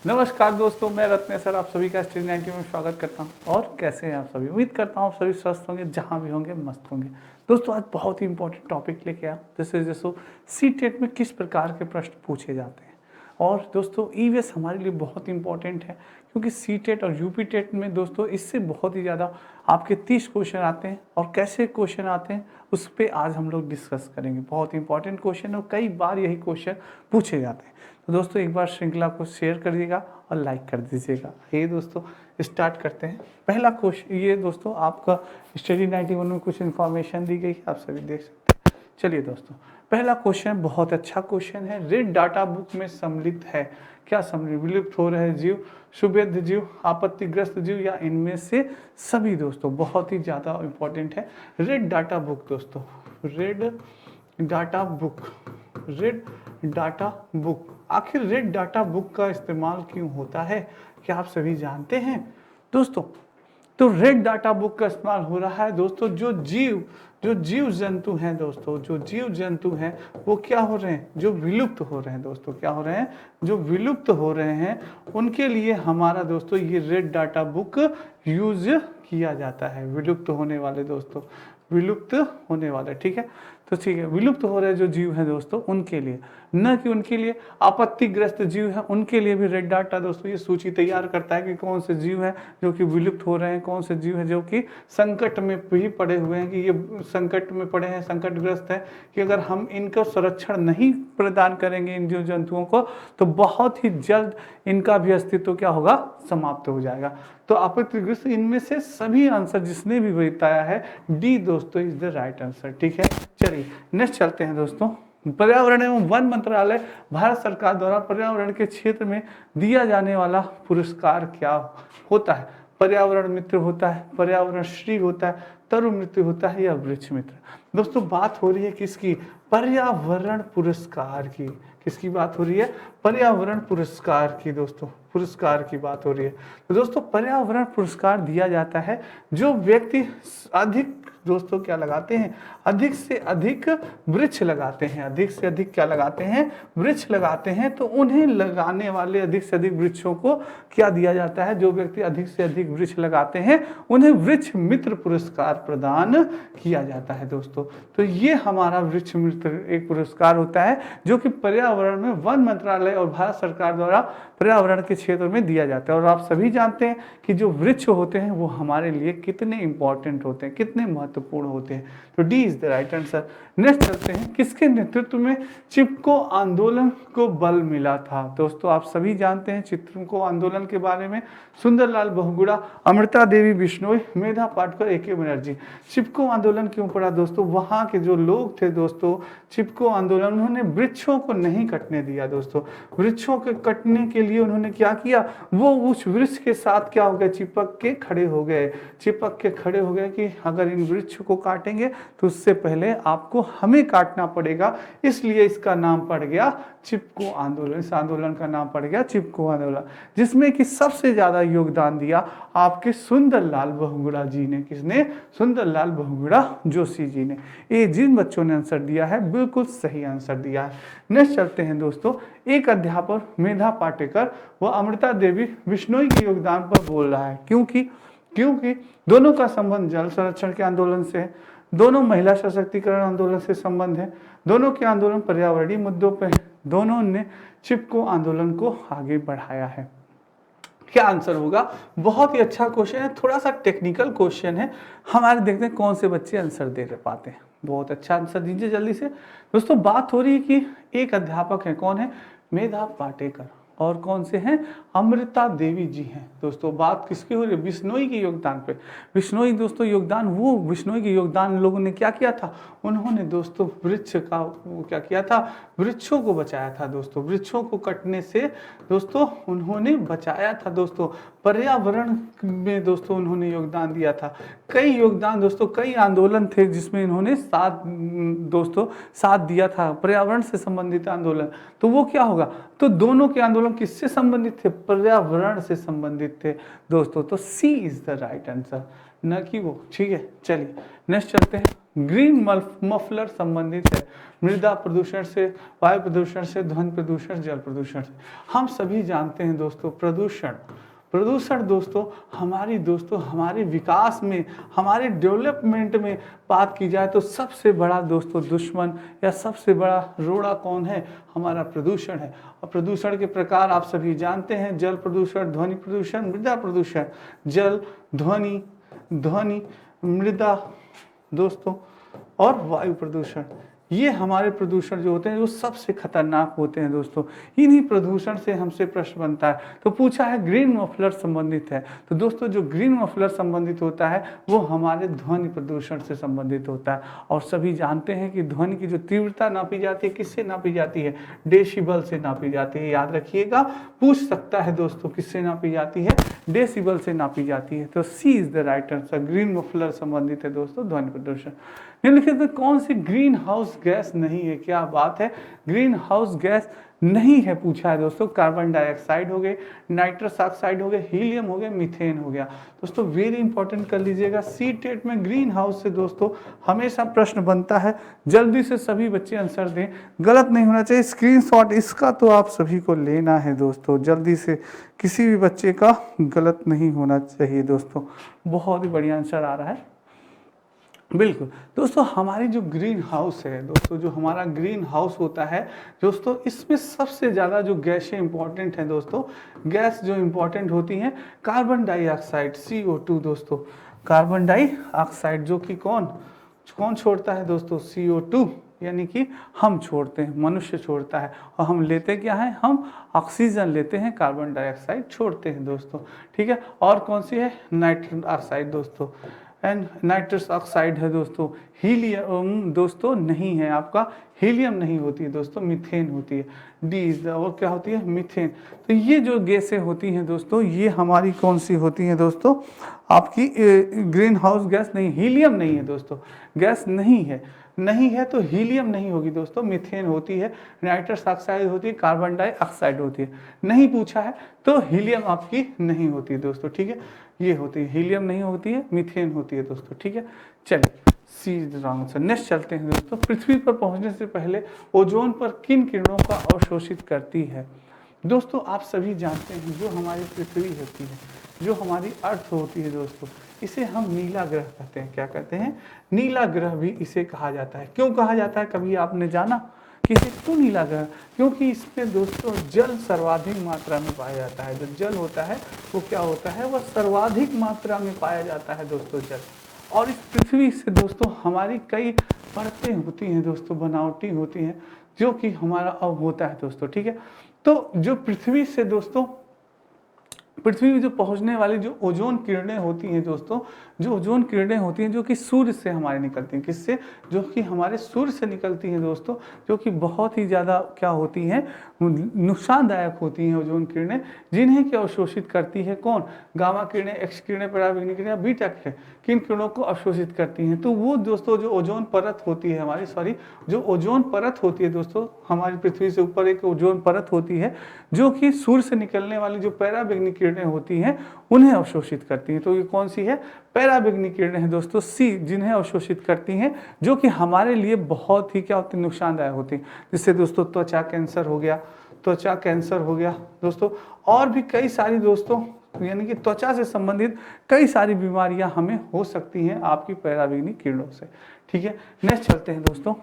नमस्कार दोस्तों, मैं रत्नेश्वर आप सभी का स्ट्रीम 90 में स्वागत करता हूं। और कैसे हैं आप सभी? उम्मीद करता हूं आप सभी स्वस्थ होंगे, जहां भी होंगे मस्त होंगे। दोस्तों आज बहुत ही इंपॉर्टेंट टॉपिक लेके आया, जैसे सी टेट में किस प्रकार के प्रश्न पूछे जाते हैं। और दोस्तों ईवीएस हमारे लिए बहुत इंपॉर्टेंट है, क्योंकि सी टेट और यूपी टेट में दोस्तों इससे बहुत ही ज़्यादा आपके 30 क्वेश्चन आते हैं। और कैसे क्वेश्चन आते हैं उस पर आज हम लोग डिस्कस करेंगे। बहुत इंपॉर्टेंट क्वेश्चन और कई बार यही क्वेश्चन पूछे जाते हैं। तो दोस्तों एक बार श्रृंखला को शेयर करिएगा और लाइक कर दीजिएगा। ये दोस्तों स्टार्ट करते हैं। पहला क्वेश्चन ये दोस्तों आपका स्टडी 91 में कुछ इन्फॉर्मेशन दी गई, आप सभी देख सकते हैं। चलिए दोस्तों पहला क्वेश्चन बहुत अच्छा क्वेश्चन है। रेड डाटा बुक में सम्मिलित है क्या? सम्मिलित विलुप्त हो रहे जीव, सुभेद्य जीव, आपत्तिग्रस्त जीव या इनमें से सभी। दोस्तों बहुत ही ज़्यादा इंपॉर्टेंट है रेड डाटा बुक। दोस्तों red data book, red data book, आखिर रेड डाटा बुक का इस्तेमाल क्यों होता है, क्या आप सभी जानते हैं दोस्तों? तो रेड डाटा बुक का इस्तेमाल हो रहा है दोस्तों जो जीव जंतु हैं दोस्तों, जो जीव जंतु हैं वो क्या हो रहे हैं, जो विलुप्त हो रहे हैं दोस्तों। क्या हो रहे हैं? जो विलुप्त हो रहे हैं उनके लिए हमारा दोस्तों ये रेड डाटा बुक यूज किया जाता है। विलुप्त होने वाले दोस्तों, विलुप्त होने वाले, ठीक है। तो ठीक है, विलुप्त हो रहे जो जीव हैं दोस्तों उनके लिए, न कि उनके लिए आपत्तिग्रस्त जीव हैं उनके लिए भी रेड डाटा दोस्तों ये सूची तैयार करता है कि कौन से जीव हैं जो कि विलुप्त हो रहे हैं, कौन से जीव हैं जो कि संकट में भी पड़े हुए हैं, कि ये संकट में पड़े हैं, संकटग्रस्त है, कि अगर हम इनका संरक्षण नहीं प्रदान करेंगे इन जीव जंतुओं को तो बहुत ही जल्द इनका भी अस्तित्व क्या होगा, समाप्त हो जाएगा। तो आपत्तिग्रस्त इनमें से सभी आंसर जिसने भी बताया है डी दोस्तों इज द राइट आंसर, ठीक है। चलिए नेक्स्ट चलते हैं दोस्तों। पर्यावरण एवं वन मंत्रालय भारत सरकार द्वारा पर्यावरण के क्षेत्र में दिया जाने वाला पुरस्कार क्या होता है? पर्यावरण मित्र होता है, पर्यावरण श्री होता है, तरु मित्र होता है या वृक्ष मित्र? दोस्तों बात हो रही है किसकी? पर्यावरण पुरस्कार की। किसकी बात हो रही है? पर्यावरण पुरस्कार की दोस्तों, पुरस्कार की बात हो रही है। तो दोस्तों पर्यावरण पुरस्कार दिया जाता है जो व्यक्ति अधिक दोस्तों क्या लगाते हैं, अधिक से अधिक वृक्ष लगाते हैं। अधिक से अधिक क्या लगाते हैं? वृक्ष लगाते हैं। तो उन्हें लगाने वाले अधिक से अधिक वृक्षों को क्या दिया जाता है? जो व्यक्ति अधिक से अधिक वृक्ष लगाते हैं उन्हें वृक्ष मित्र पुरस्कार प्रदान किया जाता है दोस्तों। तो ये हमारा वृक्ष मित्र एक पुरस्कार होता है जो कि पर्यावरण में वन मंत्रालय और भारत सरकार द्वारा पर्यावरण के क्षेत्र में दिया जाता है। और आप सभी जानते हैं कि जो वृक्ष होते हैं वो हमारे लिए कितने इंपॉर्टेंट होते हैं, कितने महत्वपूर्ण होते हैं। तो D is the right answer. Next चलते हैं, किसके नेतृत्व में चिपको आंदोलन को बल मिला था? दोस्तों आप सभी जानते हैं चिपको आंदोलन के बारे में। सुंदरलाल बहुगुणा, अमृता देवी बिश्नोई, मेधा पाटकर, ए.के. बनर्जी। चिपको आंदोलन क्यों पड़ा दोस्तों? वहां के जो लोग थे दोस्तों, चिपको आंदोलन, उन्होंने वृक्षों को नहीं कटने दिया दोस्तों। वृक्षों के कटने के लिए उन्होंने क्या किया, वो उस वृक्ष के साथ क्या हो गए, चिपक के खड़े हो गए। चिपक के खड़े हो गए कि अगर इन वृक्ष को काटेंगे तो उससे पहले आपको हमें काटना पड़ेगा, इसलिए इसका नाम पड़ गया चिपको आंदोलन। इस आंदोलन का नाम पड़ गया चिपको आंदोलन, जिसमें कि सबसे ज्यादा योगदान दिया आपके सुंदरलाल बहुगुणा जी ने। किसने? सुंदरलाल बहुगुणा जोशी जी ने। ये जिन बच्चों ने आंसर दिया है बिल्कुल सही आंसर दिया है। नेक्स्ट चलते हैं दोस्तों, एक अध्यापक मेधा पाटेकर व अमृता देवी बिश्नोई के योगदान पर बोल रहा है। क्योंकि दोनों का संबंध जल संरक्षण के आंदोलन से है, दोनों महिला सशक्तिकरण आंदोलन से संबंध है, दोनों के आंदोलन पर्यावरणीय मुद्दों पर है, दोनों ने चिपको आंदोलन को आगे बढ़ाया है। क्या आंसर होगा? बहुत ही अच्छा क्वेश्चन है, थोड़ा सा टेक्निकल क्वेश्चन है। हमारे देखते हैं कौन से बच्चे आंसर दे पाते हैं। बहुत अच्छा आंसर दीजिए जल्दी से दोस्तों। बात हो रही है कि एक अध्यापक है, कौन है? मेधा पाटेकर। और कौन से हैं? अमृता देवी जी हैं दोस्तों। बात किसकी हो रही है? बिश्नोई के योगदान पे। बिश्नोई दोस्तों योगदान, वो बिश्नोई के योगदान लोगों ने क्या किया था, उन्होंने दोस्तों वृक्ष का क्या किया था, वृक्षों को बचाया था दोस्तों। वृक्षों को कटने से दोस्तों उन्होंने बचाया था दोस्तों। पर्यावरण में दोस्तों उन्होंने योगदान दिया था। कई योगदान दोस्तों, कई आंदोलन थे जिसमें इन्होंने साथ दिया था, पर्यावरण से संबंधित आंदोलन। तो वो क्या होगा, तो दोनों के आंदोलन किससे संबंधित थे? पर्यावरण से संबंधित थे दोस्तों। तो C is the right answer, न कि वो, ठीक है। चलिए नेक्स्ट चलते हैं। ग्रीन मफलर संबंधित है मृदा प्रदूषण से, वायु प्रदूषण से, ध्वनि प्रदूषण, जल प्रदूषण से। हम सभी जानते हैं दोस्तों प्रदूषण दोस्तों हमारे विकास में, हमारे डेवलपमेंट में बात की जाए तो सबसे बड़ा दोस्तों दुश्मन या सबसे बड़ा रोड़ा कौन है? हमारा प्रदूषण है। और प्रदूषण के प्रकार आप सभी जानते हैं, जल प्रदूषण, ध्वनि प्रदूषण, मृदा प्रदूषण। जल, ध्वनि, मृदा दोस्तों और वायु प्रदूषण, ये हमारे प्रदूषण जो होते हैं वो सबसे खतरनाक होते हैं दोस्तों। इन्हीं प्रदूषण से हमसे प्रश्न बनता है। तो पूछा है ग्रीन मफलर संबंधित है, तो दोस्तों जो ग्रीन मफलर संबंधित होता है वो हमारे ध्वनि प्रदूषण से संबंधित होता है। और सभी जानते हैं कि ध्वनि की जो तीव्रता नापी जाती है किससे नापी जाती है? डेसिबल से नापी जाती है। याद रखिएगा, पूछ सकता है दोस्तों किससे नापी जाती है? डेसिबल से नापी जाती है। तो C is the right answer. Green muffler संबंधित है दोस्तों ध्वनि प्रदूषण। निम्नलिखित में कौन सी ग्रीन हाउस गैस नहीं है? क्या बात है, ग्रीन हाउस गैस नहीं है पूछा है दोस्तों। कार्बन डाइऑक्साइड हो गए, नाइट्रस ऑक्साइड हो गए, हीलियम हो गया, मीथेन हो गया। दोस्तों वेरी इंपॉर्टेंट कर लीजिएगा, सी टेट में ग्रीन हाउस से दोस्तों हमेशा प्रश्न बनता है। जल्दी से सभी बच्चे आंसर दें, गलत नहीं होना चाहिए। स्क्रीनशॉट इसका तो आप सभी को लेना है दोस्तों, जल्दी से, किसी भी बच्चे का गलत नहीं होना चाहिए दोस्तों। बहुत ही बढ़िया आंसर आ रहा है, बिल्कुल दोस्तों। हमारी जो ग्रीन हाउस है दोस्तों, जो हमारा ग्रीन हाउस होता है दोस्तों, इसमें सबसे ज़्यादा जो गैसें इंपॉर्टेंट हैं दोस्तों, गैस जो इंपॉर्टेंट होती हैं, कार्बन डाइऑक्साइड CO2 दोस्तों। कार्बन डाइऑक्साइड जो कि कौन छोड़ता है दोस्तों? CO2, यानी कि हम छोड़ते हैं, मनुष्य छोड़ता है। और हम लेते क्या है? हम ऑक्सीजन लेते हैं, कार्बन डाइऑक्साइड छोड़ते हैं दोस्तों। ठीक है, और कौन सी है? नाइट्रस ऑक्साइड दोस्तों, एंड नाइट्रस ऑक्साइड है दोस्तों। हीलियम दोस्तों नहीं है आपका, हीलियम नहीं होती है दोस्तों, मीथेन होती है। डी इज और क्या होती है? मीथेन। तो ये जो गैसें होती हैं दोस्तों, ये हमारी कौन सी होती हैं दोस्तों? आपकी ग्रीन हाउस गैस नहीं, हीलियम नहीं है दोस्तों, गैस नहीं है तो हीलियम नहीं होगी दोस्तों, मीथेन होती है, नाइट्रस ऑक्साइड होती है, कार्बन डाइऑक्साइड होती है। नहीं पूछा है तो हीलियम आपकी नहीं होती है दोस्तों। ठीक है, ये होती है, हीलियम नहीं होती है, मीथेन होती है दोस्तों। ठीक है, चलिए C is the wrong answer. Next चलते हैं दोस्तों। पृथ्वी पर पहुंचने से पहले ओजोन पर किन किरणों का अवशोषित करती है? दोस्तों आप सभी जानते हैं, जो हमारी पृथ्वी होती है, जो हमारी अर्थ होती है दोस्तों, इसे हम नीला ग्रह कहते हैं। क्या कहते हैं? नीला ग्रह भी इसे कहा जाता है। क्यों कहा जाता है? कभी आपने जाना कि इसे क्यों नीला ग्रह? क्योंकि इसमें दोस्तों जल सर्वाधिक मात्रा में पाया जाता है। जो जल होता है वो क्या होता है? वह सर्वाधिक मात्रा में पाया जाता है दोस्तों, जल। और इस पृथ्वी से दोस्तों हमारी कई परतें होती हैं दोस्तों, बनावटी होती हैं, जो कि हमारा अब होता है दोस्तों। ठीक है, तो जो पृथ्वी से दोस्तों, पृथ्वी में जो पहुंचने वाली जो ओजोन किरणें होती हैं दोस्तों, जो ओजोन किरणें होती हैं जो कि सूर्य से हमारे निकलती हैं। किससे? जो कि हमारे सूर्य से निकलती हैं दोस्तों, जो कि बहुत ही ज़्यादा क्या होती हैं? नुकसानदायक होती हैं ओजोन किरणें, जिन्हें क्या अवशोषित करती है? कौन? गामा किरणें, एक्स किरणें, पराबैंगनी किरणें, बीटा किरणें, किन किरणों को अवशोषित करती हैं? तो वो दोस्तों जो ओजोन परत होती है हमारी, जो ओजोन परत होती है दोस्तों, हमारी पृथ्वी से ऊपर एक ओजोन परत होती है, जो कि सूर्य से निकलने वाली जो पराबैंगनी किरणें होती हैं उन्हें अवशोषित करती हैं। तो ये कौन सी है? पराबैंगनी किरणें हैं दोस्तों, सी, जिन्हें अवशोषित करती हैं, जो कि हमारे लिए बहुत ही क्या होती है? नुकसानदायक होती है। जिससे दोस्तों त्वचा कैंसर हो गया दोस्तों, और भी कई सारी दोस्तों, यानी कि त्वचा से संबंधित कई सारी बीमारियां हमें हो सकती हैं आपकी पराबैंगनी किरणों से। ठीक है, नेक्स्ट चलते हैं दोस्तों।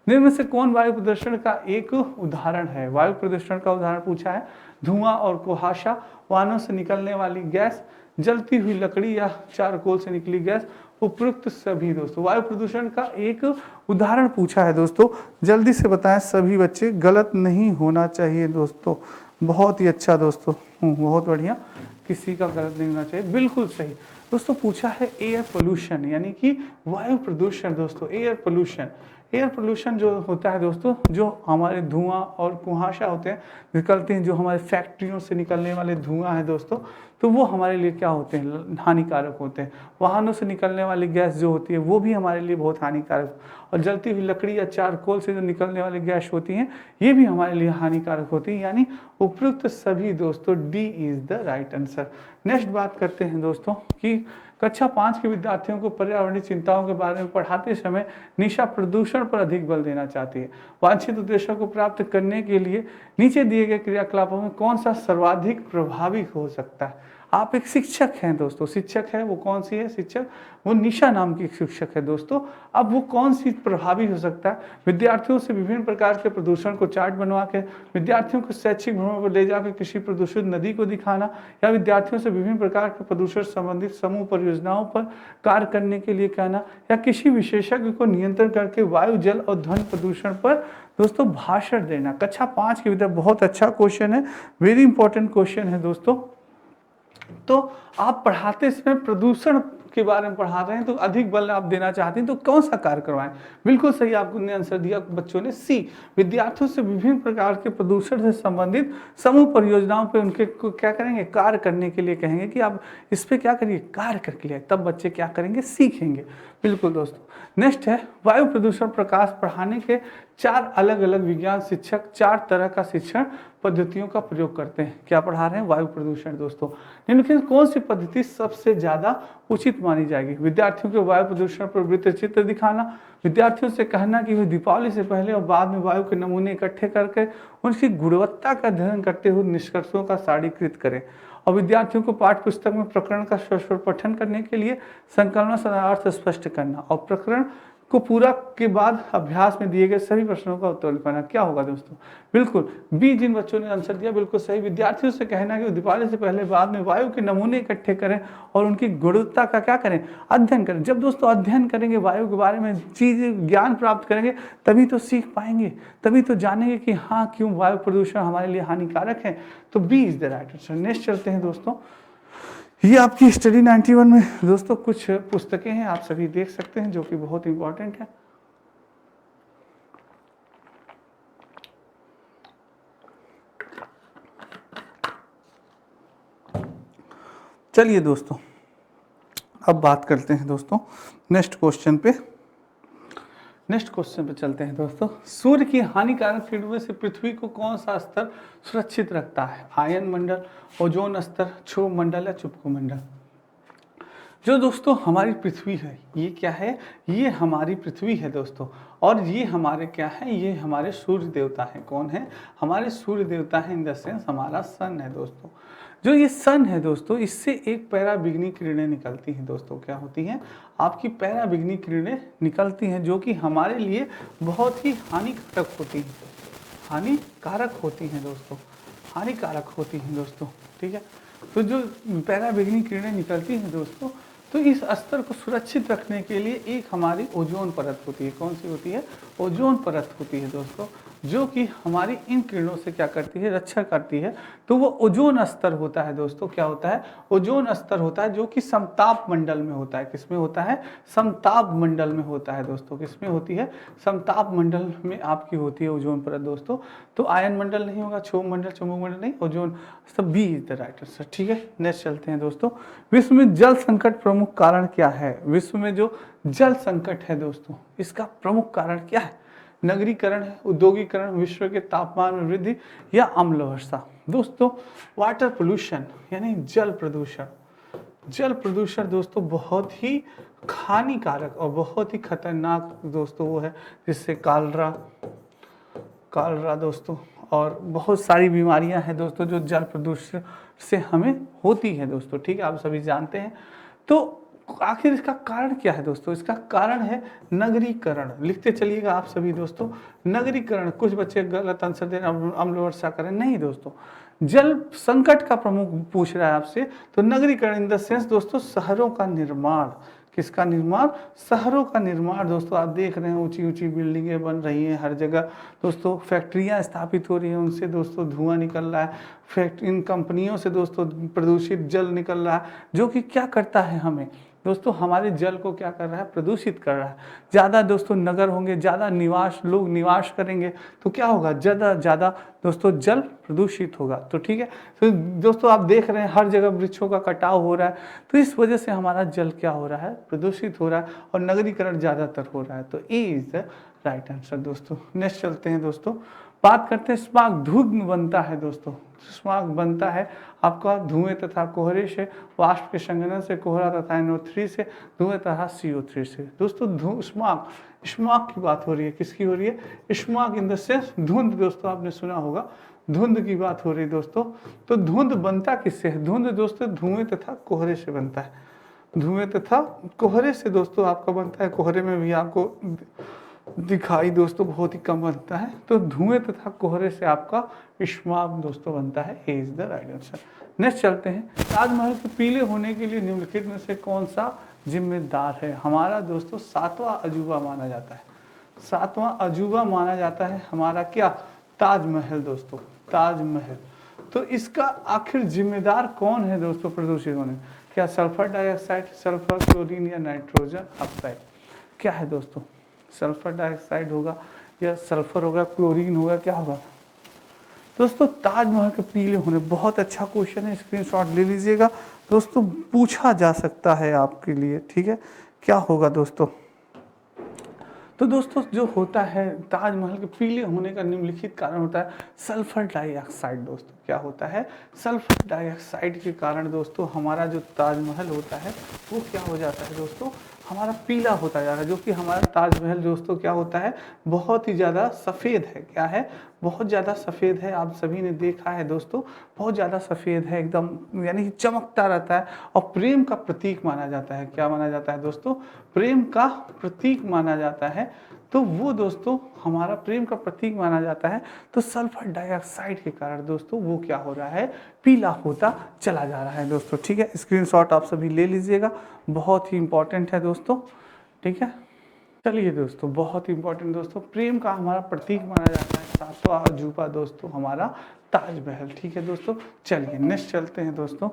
निम्न में से कौन वायु प्रदूषण का एक उदाहरण है? वायु प्रदूषण का उदाहरण पूछा है। धुआं और कुहासा, वाहनों से निकलने वाली गैस, जलती हुई लकड़ी या चारकोल से निकली गैस, उपयुक्त सभी दोस्तों। वायु प्रदूषण का एक उदाहरण पूछा है दोस्तों, जल्दी से बताएं सभी बच्चे, गलत नहीं होना चाहिए दोस्तों। बहुत ही अच्छा दोस्तों, बहुत बढ़िया, किसी का गलत नहीं होना चाहिए, बिल्कुल सही दोस्तों। पूछा है एयर पोल्यूशन, यानी कि वायु प्रदूषण दोस्तों। एयर पोल्यूशन जो होता है दोस्तों, जो हमारे धुआं और कुहासा होते हैं, निकलते हैं, जो हमारे फैक्ट्रियों से निकलने वाले धुआं है दोस्तों, तो वो हमारे लिए क्या होते हैं, हानिकारक होते हैं। वाहनों से निकलने वाली गैस जो होती है वो भी हमारे लिए बहुत हानिकारक, और जलती हुई लकड़ी या चारकोल से जो निकलने वाली गैस होती हैं ये भी हमारे लिए हानिकारक होती है। यानी उपयुक्त सभी दोस्तों, D is the right answer. Next बात करते हैं दोस्तों कि कक्षा 5 के विद्यार्थियों को पर्यावरणीय चिंताओं के बारे में पढ़ाते समय निशा प्रदूषण पर अधिक बल देना चाहती है। वांछित उद्देश्यों को प्राप्त करने के लिए नीचे दिए गए क्रियाकलापों में कौन सा सर्वाधिक प्रभावी हो सकता है। आप एक शिक्षक हैं दोस्तों, शिक्षक है, वो कौन सी है शिक्षक, वो निशा नाम की एक शिक्षक है दोस्तों। अब वो कौन सी प्रभावी हो सकता है, विद्यार्थियों से विभिन्न प्रकार के प्रदूषण को चार्ट बनवा के विद्यार्थियों को शैक्षिक भ्रमण पर ले जाकर किसी प्रदूषित नदी को दिखाना, या विद्यार्थियों से विभिन्न प्रकार के प्रदूषण संबंधित समूह परियोजनाओं पर कार्य करने के लिए कहना, या किसी विशेषज्ञ को नियंत्रण करके वायु, जल और ध्वनि प्रदूषण पर दोस्तों भाषण देना। कक्षा 5 के विद्यार्थी, बहुत अच्छा क्वेश्चन है, वेरी इंपॉर्टेंट क्वेश्चन है दोस्तों। तो आप पढ़ाते समय प्रदूषण के बारे में पढ़ा रहे हैं तो अधिक बल आप देना चाहते हैं तो कौन सा कार्य करवाएं। बिल्कुल सही आपने आंसर दिया बच्चों ने, सी, विद्यार्थियों से विभिन्न प्रकार के प्रदूषण से संबंधित समूह परियोजनाओं पे उनके को क्या करेंगे, कार्य करने के लिए कहेंगे कि आप इस पे क्या करिए, कार्य करके लिए, तब बच्चे क्या करेंगे, सीखेंगे। बिल्कुल दोस्तों। नेक्स्ट है वायु प्रदूषण प्रकाश पढ़ाने के 4 अलग अलग विज्ञान शिक्षक 4 तरह का शिक्षण पद्धतियों का प्रयोग करते हैं। क्या पढ़ा रहे हैं, वायु प्रदूषण दोस्तों। निम्नलिखित कौन सी पद्धति सबसे ज्यादा उचित मानी जाएगी। विद्यार्थियों को वायु प्रदूषण पर वृत्त चित्र दिखाना, विद्यार्थियों से कहना कि वे दीपावली से पहले और बाद में वायु के नमूने इकट्ठे करके उनकी गुणवत्ता का अध्ययन करते हुए निष्कर्षों का सारणीकृत करें, और विद्यार्थियों को पाठ्य पुस्तक में प्रकरण का सस्वर पठन करने के लिए संकलन अर्थ स्पष्ट करना, और प्रकरण को पूरा के बाद अभ्यास में दिए गए सभी प्रश्नों का उत्तर लिखवाना। क्या होगा दोस्तों, बिल्कुल बी, जिन बच्चों ने आंसर दिया बिल्कुल सही। विद्यार्थियों से कहना कि दीपावली से पहले बाद में वायु के नमूने इकट्ठे करें और उनकी गुणवत्ता का क्या करें, अध्ययन करें। जब दोस्तों अध्ययन करेंगे, वायु के बारे में चीज ज्ञान प्राप्त करेंगे, तभी तो सीख पाएंगे, तभी तो जानेंगे कि हाँ क्यों वायु प्रदूषण हमारे लिए हानिकारक है। तो B is the right answer. Next चलते हैं दोस्तों, ये आपकी स्टडी 91 में दोस्तों कुछ पुस्तकें हैं, आप सभी देख सकते हैं, जो कि बहुत इंपॉर्टेंट है। चलिए दोस्तों अब बात करते हैं दोस्तों नेक्स्ट क्वेश्चन पे चलते हैं दोस्तों। सूर्य की हानिकारक किरणों से पृथ्वी को कौन सा स्तर सुरक्षित रखता है। आयन मंडल, ओजोन स्तर, क्षोभ मंडल या चुंबक मंडल। जो दोस्तों हमारी पृथ्वी है, ये क्या है, ये हमारी पृथ्वी है दोस्तों, और ये हमारे क्या है, ये हमारे सूर्य देवता हैं। कौन है, हमारे सूर्य देवता हैं, इन द सेंस हमारा सन है दोस्तों। जो ये सन है दोस्तों, इससे एक पैराबिगनी किरणें निकलती हैं दोस्तों। क्या होती हैं, आपकी पैराबिगनी किरणें निकलती हैं, जो कि हमारे लिए बहुत ही हानिकारक होती हैं, हानिकारक होती हैं दोस्तों, हानिकारक होती हैं दोस्तों। ठीक है, तो जो पैराबिगनी किरणें निकलती हैं दोस्तों, तो इस स्तर को सुरक्षित रखने के लिए एक हमारी ओजोन परत होती है। कौन सी होती है, ओजोन परत होती है दोस्तों, जो कि हमारी इन किरणों से क्या करती है, रक्षा करती है। तो वो ओजोन स्तर होता है दोस्तों। क्या होता है, ओजोन स्तर होता है, जो कि समताप मंडल में होता है। किसमें होता है, समताप मंडल में होता है दोस्तों। किसमें होती है, समताप मंडल में आपकी होती है ओजोन परत दोस्तों। तो आयन मंडल नहीं होगा, क्षोभ मंडल, चुंबक मंडल नहीं, ओजोन। सब B is the right answer. ठीक है, नेक्स्ट चलते हैं दोस्तों। विश्व में जल संकट प्रमुख कारण क्या है। विश्व में जो जल संकट है दोस्तों, इसका प्रमुख कारण क्या है। नगरीकरण है, औद्योगिकरण, विश्व के तापमान में वृद्धि, या अम्ल वर्षा। दोस्तों वाटर पोल्यूशन यानी जल प्रदूषण, जल प्रदूषण दोस्तों बहुत ही हानिकारक और बहुत ही खतरनाक दोस्तों वो है, जिससे कालरा दोस्तों और बहुत सारी बीमारियां हैं दोस्तों जो जल प्रदूषण से हमें होती है दोस्तों। ठीक है, आप सभी जानते हैं। तो आखिर इसका कारण क्या है दोस्तों, इसका कारण है नगरीकरण। लिखते चलिएगा आप सभी दोस्तों, नगरीकरण। कुछ बच्चे गलत आंसर दे रहे हैं, अम्ल वर्षा करें, नहीं दोस्तों, जल संकट का प्रमुख पूछ रहा है आपसे। तो नगरीकरण इन द सेंस दोस्तों शहरों का निर्माण। किसका निर्माण, शहरों का निर्माण दोस्तों। आप देख रहे हैं ऊंची ऊंची बिल्डिंगें बन रही हैं हर जगह दोस्तों, फैक्ट्रियां स्थापित हो रही हैं, उनसे दोस्तों धुआं निकल रहा है, इन कंपनियों से दोस्तों प्रदूषित जल निकल रहा है, जो कि क्या करता है, हमें दोस्तों हमारे जल को क्या कर रहा है, प्रदूषित कर रहा है। ज़्यादा दोस्तों नगर होंगे, ज़्यादा लोग निवास करेंगे तो क्या होगा, ज़्यादा दोस्तों जल प्रदूषित होगा। तो ठीक है, तो दोस्तों आप देख रहे हैं हर जगह वृक्षों का कटाव हो रहा है, तो इस वजह से हमारा जल क्या हो रहा है, प्रदूषित हो रहा है और नगरीकरण ज़्यादातर हो रहा है। तो ए इज द राइट आंसर दोस्तों। नेक्स्ट चलते हैं दोस्तों, बात करते हैं स्मॉग। धुंध बनता है दोस्तों, स्मॉग बनता है आपका धुएं तथा कोहरे से, वाष्प के संघनन से, कोहरा तथा NO3 से, धुएं तथा CO3 से। दोस्तों स्मॉग, स्मॉग की बात हो रही है, किसकी हो रही है, स्मॉग इन द सेंस धुंध। दोस्तों आपने सुना होगा धुंध की बात हो रही है दोस्तों। तो धुंध बनता किससे है, धुंध दोस्तों धुएं तथा कोहरे से बनता है, धुएं तथा कोहरे से दोस्तों आपका बनता है। कोहरे में भी आपको दिखाई दोस्तों बहुत ही कम बनता है, तो धुएं तथा कोहरे से आपका स्मॉग दोस्तों बनता है। A is the right answer. Next चलते हैं, ताजमहल के पीले होने के लिए निम्नलिखित में से कौन सा जिम्मेदार है। हमारा दोस्तों सातवां अजूबा माना जाता है, सातवां अजूबा माना जाता है हमारा क्या, ताजमहल दोस्तों, ताजमहल। तो इसका आखिर जिम्मेदार कौन है दोस्तों प्रदूषित होने, क्या सल्फर डाइऑक्साइड, सल्फर, क्लोरीन या नाइट्रोजन ऑक्साइड, क्या है दोस्तों, सल्फर डाइऑक्साइड होगा या सल्फर होगा, क्लोरीन होगा, क्या होगा दोस्तों। ताजमहल के पीले होने, बहुत अच्छा क्वेश्चन है, स्क्रीनशॉट ले लीजिएगा दोस्तों, पूछा जा सकता है आपके लिए, ठीक है। क्या होगा दोस्तों, तो दोस्तों जो होता है ताजमहल के पीले होने का निम्नलिखित कारण होता है सल्फर डाइऑक्साइड। दोस्तों क्या होता है, सल्फर डाइऑक्साइड के कारण दोस्तों हमारा जो ताजमहल होता है वो क्या हो जाता है दोस्तों, हमारा पीला होता जा रहा है। जो कि हमारा ताजमहल दोस्तों क्या होता है, बहुत ही ज़्यादा सफ़ेद है, क्या है, बहुत ज़्यादा सफ़ेद है। आप सभी ने देखा है दोस्तों, बहुत ज़्यादा सफ़ेद है एकदम, यानी कि चमकता रहता है और प्रेम का प्रतीक माना जाता है। क्या माना जाता है दोस्तों, प्रेम का प्रतीक माना जाता है। तो वो दोस्तों हमारा प्रेम का प्रतीक माना जाता है। तो सल्फर डाइऑक्साइड के कारण दोस्तों वो क्या हो रहा है, पीला होता चला जा रहा है दोस्तों, ठीक है। स्क्रीनशॉट आप सभी ले लीजिएगा, बहुत ही इंपॉर्टेंट है दोस्तों, ठीक है। चलिए दोस्तों, बहुत ही इंपॉर्टेंट दोस्तों, प्रेम का हमारा प्रतीक माना जाता है सातवां अजूबा दोस्तों हमारा ताजमहल, ठीक है दोस्तों। चलिए नेक्स्ट चलते हैं दोस्तों,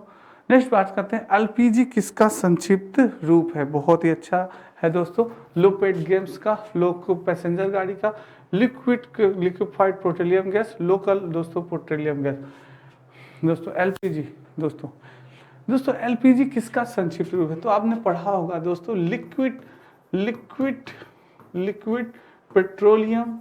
नेक्स्ट बात करते हैं LPG किसका संक्षिप्त रूप है। बहुत ही अच्छा है दोस्तों, लो पेट गैस का, लोको पैसेंजर गाड़ी का, लिक्विफाइड पेट्रोलियम गैस, लोकल दोस्तों पेट्रोलियम गैस। दोस्तों LPG दोस्तों LPG किसका संक्षिप्त रूप है, तो आपने पढ़ा होगा दोस्तों लिक्विड पेट्रोलियम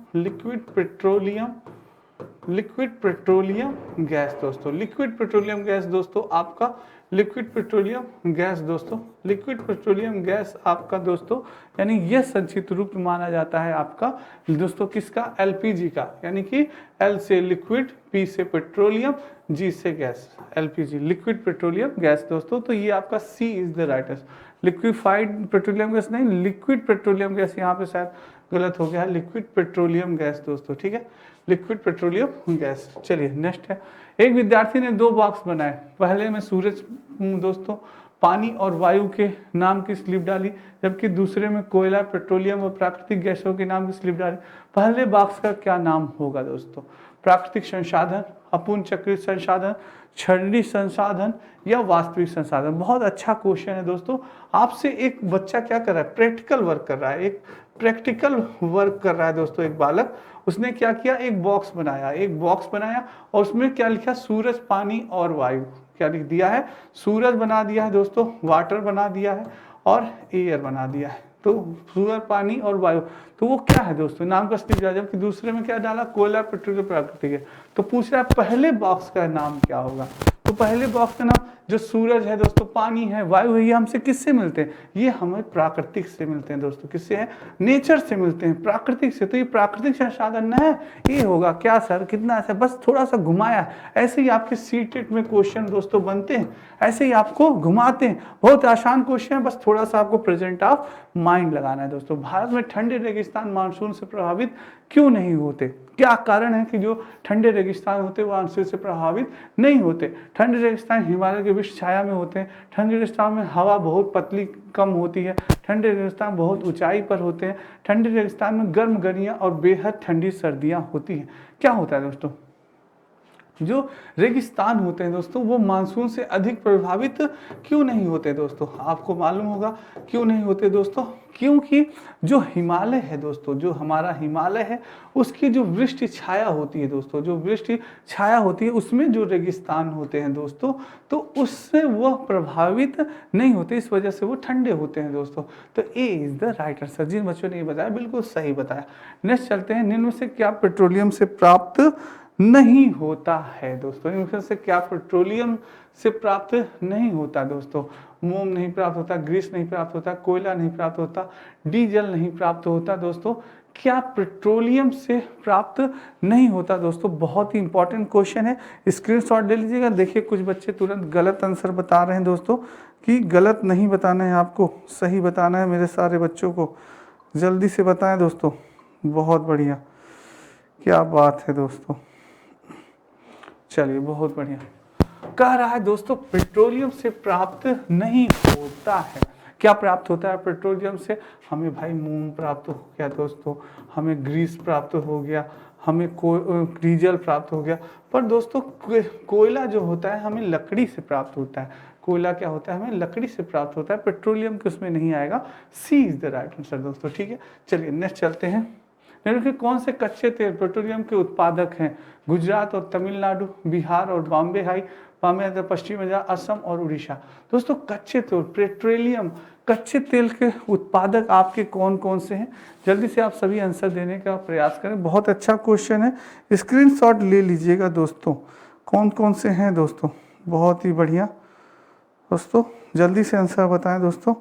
गैस दोस्तों। लिक्विड पेट्रोलियम गैस दोस्तों आपका, लिक्विड पेट्रोलियम गैस दोस्तों, लिक्विड पेट्रोलियम गैस आपका दोस्तों, यानी यह संक्षिप्त रूप माना जाता है आपका दोस्तों किसका, LPG का, यानी कि L से लिक्विड, P से पेट्रोलियम, G से gas, LPG liquid petroleum gas दोस्तों। तो ये आपका C is the right answer. Liquefied petroleum gas नहीं, लिक्विड पेट्रोलियम गैस, यहाँ पे शायद गलत हो गया है, लिक्विड पेट्रोलियम गैस दोस्तों, ठीक है, लिक्विड पेट्रोलियम गैस। चलिए नेक्स्ट है, एक विद्यार्थी ने 2 बॉक्स बनाए, पहले में सूरज दोस्तों, पानी और वायु के नाम की स्लिप डाली, जबकि दूसरे में कोयला, पेट्रोलियम और प्राकृतिक गैसों के नाम की स्लिप डाली। पहले बॉक्स का क्या नाम होगा दोस्तों, प्राकृतिक संसाधन, अपूर्ण चक्रित संसाधन, क्षणिक संसाधन या वास्तविक संसाधन। बहुत अच्छा क्वेश्चन है दोस्तों। आपसे एक बच्चा क्या कर रहा है, प्रैक्टिकल वर्क कर रहा है, एक प्रैक्टिकल वर्क कर रहा है दोस्तों। एक बालक, उसने क्या किया, एक बॉक्स बनाया और उसमें क्या लिखा, सूरज, पानी और वायु। क्या लिख दिया है, सूरज बना दिया है दोस्तों, वाटर बना दिया है और एयर बना दिया है। तो सूरज, पानी और वायु, तो वो क्या है दोस्तों, नाम का स्लिप डाला, जबकि दूसरे में क्या डाला, कोयला, पेट्रोलियम, प्राकृतिक है। तो पूछ रहा है पहले बॉक्स का नाम क्या होगा, तो पहले बॉक्स का नाम, जो सूरज है दोस्तों, पानी है, वायु है, ये हमसे किससे मिलते हैं, ये हमें प्राकृतिक से मिलते हैं दोस्तों। किससे है, नेचर से मिलते हैं, प्राकृतिक से। तो ये प्राकृतिक संसाधन है, ये होगा क्या सर, कितना ऐसा, बस थोड़ा सा घुमाया। ऐसे ही आपके सीटेट में क्वेश्चन दोस्तों बनते हैं, ऐसे ही आपको घुमाते हैं। बहुत आसान क्वेश्चन है, बस थोड़ा सा आपको प्रेजेंट ऑफ माइंड लगाना है दोस्तों। भारत में ठंडे रेगिस्तान मानसून से प्रभावित क्यों नहीं होते, क्या कारण है कि जो ठंडे रेगिस्तान होते हैं वो मानसून से प्रभावित नहीं होते। ठंडे रेगिस्तान हिमालय के विश्व छाया में होते हैं, ठंडे रेगिस्तान में हवा बहुत पतली कम होती है, ठंडे रेगिस्तान बहुत ऊंचाई पर होते हैं, ठंडे रेगिस्तान में गर्म गर्मियाँ और बेहद ठंडी सर्दियाँ होती हैं। क्या होता है दोस्तों, जो रेगिस्तान होते हैं दोस्तों वो मानसून से अधिक प्रभावित क्यों नहीं होते दोस्तों? आपको मालूम होगा क्यों नहीं होते दोस्तों? क्योंकि जो हिमालय है दोस्तों, जो हमारा हिमालय है उसकी जो वृष्टि छाया होती है दोस्तों, जो वृष्टि छाया होती है उसमें जो रेगिस्तान होते हैं दोस्तों, तो उससे वह प्रभावित नहीं होते, इस वजह से वो ठंडे होते हैं दोस्तों। तो ए इज द राइट आंसर। जिन बच्चों ने ये बताया बिल्कुल सही बताया। नेक्स्ट चलते हैं, निम्न में से क्या पेट्रोलियम से प्राप्त नहीं होता है दोस्तों? इनमें से क्या पेट्रोलियम से प्राप्त नहीं होता दोस्तों? मोम नहीं प्राप्त होता, ग्रीस नहीं प्राप्त होता, कोयला नहीं प्राप्त होता, डीजल नहीं प्राप्त होता दोस्तों। क्या पेट्रोलियम से प्राप्त नहीं होता दोस्तों? बहुत ही इंपॉर्टेंट क्वेश्चन है, स्क्रीनशॉट ले लीजिएगा। देखिए कुछ बच्चे तुरंत गलत आंसर बता रहे हैं दोस्तों, कि गलत नहीं बताना है आपको, सही बताना है। मेरे सारे बच्चों को जल्दी से बताएं दोस्तों। बहुत बढ़िया, क्या बात है दोस्तों, चलिए बहुत बढ़िया। कह रहा है दोस्तों पेट्रोलियम से प्राप्त नहीं होता है। क्या प्राप्त होता है पेट्रोलियम से? हमें भाई मोम प्राप्त हो गया दोस्तों, हमें ग्रीस प्राप्त हो गया, हमें डीजल प्राप्त हो गया। पर दोस्तों कोयला जो होता है हमें लकड़ी से प्राप्त होता है। कोयला क्या होता है? हमें लकड़ी से प्राप्त होता है। पेट्रोलियम के उसमें नहीं आएगा। सी इज द राइट आंसर दोस्तों। ठीक है, चलिए नेक्स्ट चलते हैं। निम्न के कौन से कच्चे तेल पेट्रोलियम के उत्पादक हैं? गुजरात और तमिलनाडु, बिहार और बॉम्बे हाई, बॉम्बे पश्चिम बंगाल, असम और उड़ीसा। दोस्तों कच्चे तेल पेट्रोलियम कच्चे तेल के उत्पादक आपके कौन कौन से हैं? जल्दी से आप सभी आंसर देने का प्रयास करें। बहुत अच्छा क्वेश्चन है, स्क्रीनशॉट ले लीजिएगा दोस्तों। कौन कौन से हैं दोस्तों? बहुत ही बढ़िया दोस्तों, जल्दी से आंसर बताएं दोस्तों।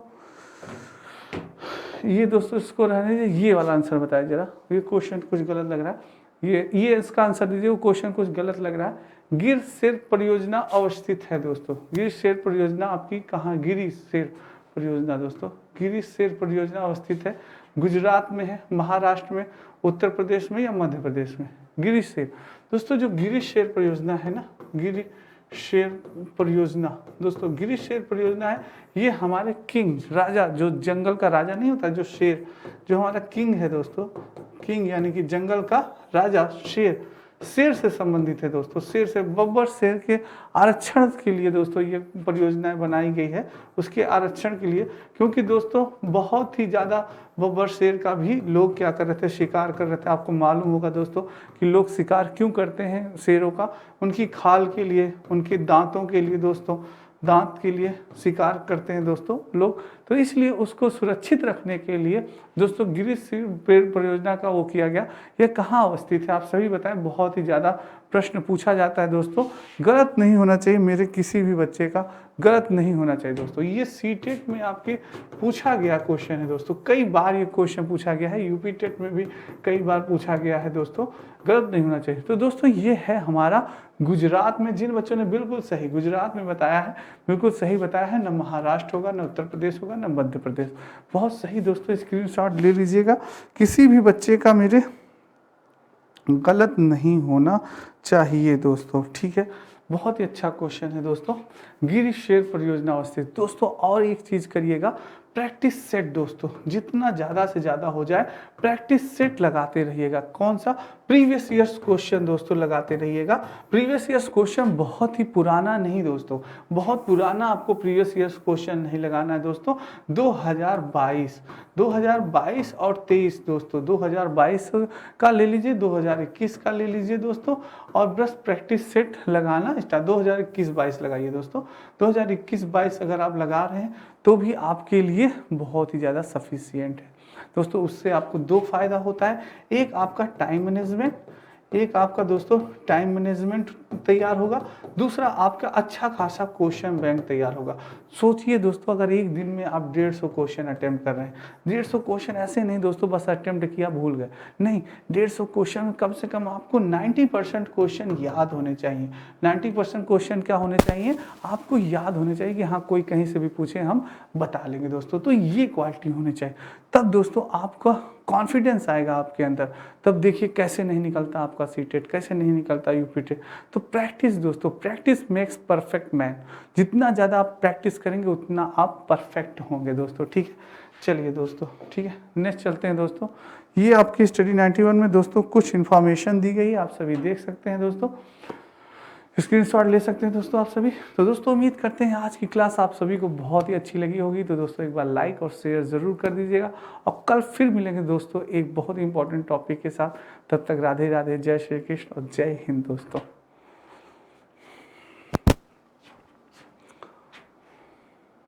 ये दोस्तों इसको रहने दीजिए, ये वाला आंसर बताइए जरा। ये क्वेश्चन कुछ गलत लग रहा है, ये इसका आंसर दीजिए। वो क्वेश्चन कुछ गलत लग रहा है। गिर शेर परियोजना अवस्थित है दोस्तों। गिर शेर परियोजना आपकी कहाँ? गिरी शेर परियोजना दोस्तों, गिरी शेर परियोजना अवस्थित है गुजरात में है, महाराष्ट्र में, उत्तर प्रदेश में या मध्य प्रदेश में? गिरी शेर दोस्तों, जो गिरी शेर परियोजना है ना, गिरी शेर परियोजना दोस्तों, गिरी शेर परियोजना है, ये हमारे किंग राजा, जो जंगल का राजा नहीं होता, जो शेर, जो हमारा किंग है दोस्तों, किंग यानी कि जंगल का राजा, शेर, शेर से संबंधित है दोस्तों। शेर से बब्बर शेर के आरक्षण के लिए दोस्तों ये परियोजनाएं बनाई गई है, उसके आरक्षण के लिए। क्योंकि दोस्तों बहुत ही ज़्यादा बब्बर शेर का भी लोग क्या कर रहे थे? शिकार कर रहे थे। आपको मालूम होगा दोस्तों कि लोग शिकार क्यों करते हैं शेरों का? उनकी खाल के लिए, उनके दांतों के लिए दोस्तों, दांत के लिए शिकार करते हैं दोस्तों लोग। तो इसलिए उसको सुरक्षित रखने के लिए दोस्तों गिरी शेर परियोजना का वो किया गया। यह कहाँ अवस्थित है आप सभी बताएं। बहुत ही ज़्यादा प्रश्न पूछा जाता है दोस्तों, गलत नहीं होना चाहिए, मेरे किसी भी बच्चे का गलत नहीं होना चाहिए दोस्तों। ये सीटेट में आपके पूछा गया क्वेश्चन है दोस्तों, कई बार ये क्वेश्चन पूछा गया है, यूपी टेट में भी कई बार पूछा गया है दोस्तों, गलत नहीं होना चाहिए। तो दोस्तों ये है हमारा गुजरात में। जिन बच्चों ने बिल्कुल सही गुजरात में बताया है, बिल्कुल सही बताया है, न महाराष्ट्र होगा, न उत्तर प्रदेश होगा, न मध्य प्रदेश। बहुत सही दोस्तों, स्क्रीनशॉट ले लीजिएगा। किसी भी बच्चे का मेरे गलत नहीं होना चाहिए दोस्तों। ठीक है, बहुत ही अच्छा क्वेश्चन है दोस्तों। गिरी शेर परियोजना अवस्थित दोस्तों। और एक चीज करिएगा, प्रैक्टिस सेट दोस्तों, जितना ज़्यादा से ज़्यादा हो जाए प्रैक्टिस सेट लगाते रहिएगा। कौन सा? प्रीवियस ईयर्स क्वेश्चन दोस्तों लगाते रहिएगा। प्रीवियस ईयर्स क्वेश्चन बहुत ही पुराना नहीं दोस्तों, बहुत पुराना आपको प्रीवियस ईयर्स क्वेश्चन नहीं लगाना है दोस्तों। 2022 और 23 दोस्तों, 2022 का ले लीजिए, 2021 का ले लीजिए दोस्तों, और बस प्रैक्टिस सेट लगाना स्टार्ट। 2021-22 लगाइए दोस्तों। 2021-22 अगर आप लगा रहे हैं तो भी आपके लिए बहुत ही ज़्यादा सफिशियंट है दोस्तों। उससे आपको दो फायदा होता है, एक आपका टाइम मैनेजमेंट, एक आपका दोस्तों टाइम मैनेजमेंट तैयार होगा, दूसरा आपका अच्छा खासा क्वेश्चन बैंक तैयार होगा। सोचिए दोस्तों, अगर एक दिन में आप 150 क्वेश्चन अटेम्प्ट कर रहे हैं, 150 क्वेश्चन ऐसे नहीं दोस्तों बस अटेम्प्ट किया भूल गए, नहीं, 150 क्वेश्चन कम से कम आपको 90% क्वेश्चन याद होने चाहिए। 90% क्वेश्चन क्या होने चाहिए? आपको याद होने चाहिए कि हाँ कोई कहीं से भी पूछे हम बता लेंगे दोस्तों। तो ये क्वालिटी होनी चाहिए, तब दोस्तों आपका कॉन्फिडेंस आएगा आपके अंदर। तब देखिए कैसे नहीं निकलता आपका सीटेट, कैसे नहीं निकलता यूपी टेट। तो प्रैक्टिस दोस्तों, प्रैक्टिस मेक्स परफेक्ट मैन। जितना ज़्यादा आप प्रैक्टिस करेंगे उतना आप परफेक्ट होंगे दोस्तों। ठीक है, चलिए दोस्तों, ठीक है, नेक्स्ट चलते हैं दोस्तों। ये आपकी स्टडी 91 में दोस्तों कुछ इन्फॉर्मेशन दी गई है, आप सभी देख सकते हैं दोस्तों। स्क्रीनशॉट ले सकते हैं दोस्तों आप सभी। तो दोस्तों उम्मीद करते हैं आज की क्लास आप सभी को बहुत ही अच्छी लगी होगी। तो दोस्तों एक बार लाइक और शेयर ज़रूर कर दीजिएगा और कल फिर मिलेंगे दोस्तों एक बहुत ही इंपॉर्टेंट टॉपिक के साथ। तब तक राधे राधे, जय श्री कृष्ण और जय हिंद दोस्तों।